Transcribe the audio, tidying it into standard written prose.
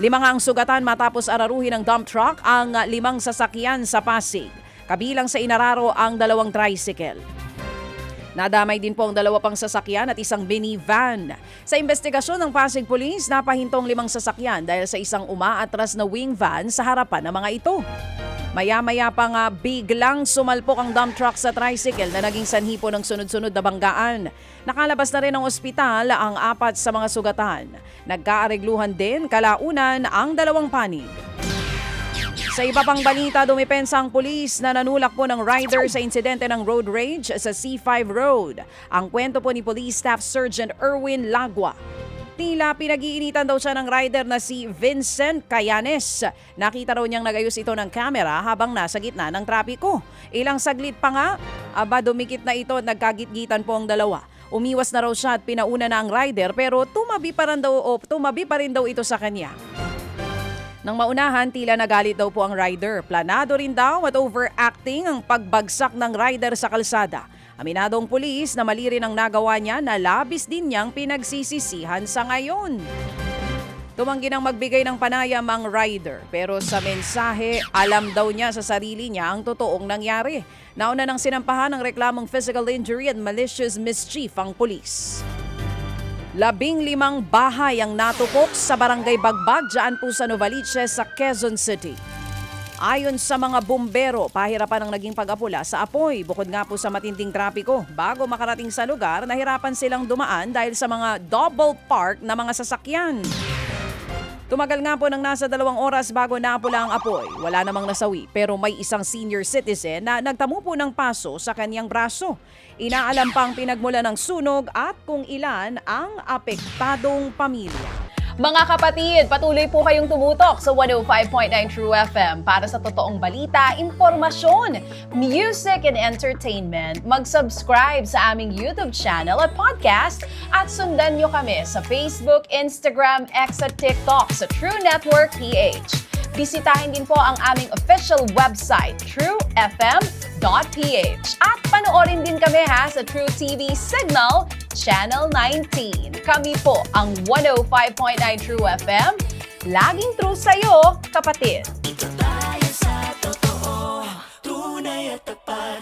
5 nga ang sugatan matapos araruhin ng dump truck ang 5 sasakyan sa Pasig. Kabilang sa inararo ang 2 tricycle. Nadamay din po ang 2 pang sasakyan at isang minivan. Sa investigasyon ng Pasig Police, napahintong 5 sasakyan dahil sa isang umaatras na wing van sa harapan ng mga ito. Maya-maya pa nga biglang sumalpok ang dump truck sa tricycle na naging sanhi po ng sunod-sunod na banggaan. Nakalabas na rin ng ospital ang 4 sa mga sugatan. Nagkaaregluhan din kalaunan ang 2 panig. Sa iba pang balita, dumipensa ang pulis na nanulak po ng rider sa insidente ng road rage sa C5 Road. Ang kwento po ni Police Staff Sergeant Erwin Lagua. Tila pinag-iinitan daw siya ng rider na si Vincent Cayanes. Nakita raw niyang nagayos ito ng kamera habang nasa gitna ng trapiko. Ilang saglit pa nga, dumikit na ito at nagkagitgitan po ang dalawa. Umiwas na raw siya at pinauna na ang rider pero tumabi pa rin daw ito sa kanya. Nang maunahan, tila nagalit daw po ang rider. Planado rin daw at overacting ang pagbagsak ng rider sa kalsada. Aminadong pulis na mali rin ang nagawa niya na labis din niyang pinagsisisihan sa ngayon. Tumanggi nang magbigay ng panayam ang rider pero sa mensahe, alam daw niya sa sarili niya ang totoong nangyari. Nauna nang sinampahan ng reklamong physical injury at malicious mischief ang pulis. 15 bahay ang natupok sa Barangay Bagbag dyan po sa Novaliches sa Quezon City. Ayon sa mga bumbero, pahirapan ang naging pag-apula sa apoy. Bukod nga po sa matinding trapiko, bago makarating sa lugar, nahirapan silang dumaan dahil sa mga double park na mga sasakyan. Tumagal nga po ng nasa 2 oras bago naapula ang apoy. Wala namang nasawi pero may isang senior citizen na nagtamo po ng paso sa kanyang braso. Inaalam pang pinagmula ng sunog at kung ilan ang apektadong pamilya. Mga kapatid, patuloy po kayong tumutok sa 105.9 True FM para sa totoong balita, impormasyon, music and entertainment. Mag-subscribe sa aming YouTube channel at podcast at sundan nyo kami sa Facebook, Instagram, X at TikTok sa True Network PH. Bisitahin din po ang aming official website, truefm.ph. At panoorin din kami sa True TV Signal, Channel 19. Kami po ang 105.9 True FM. Laging true sa'yo, kapatid.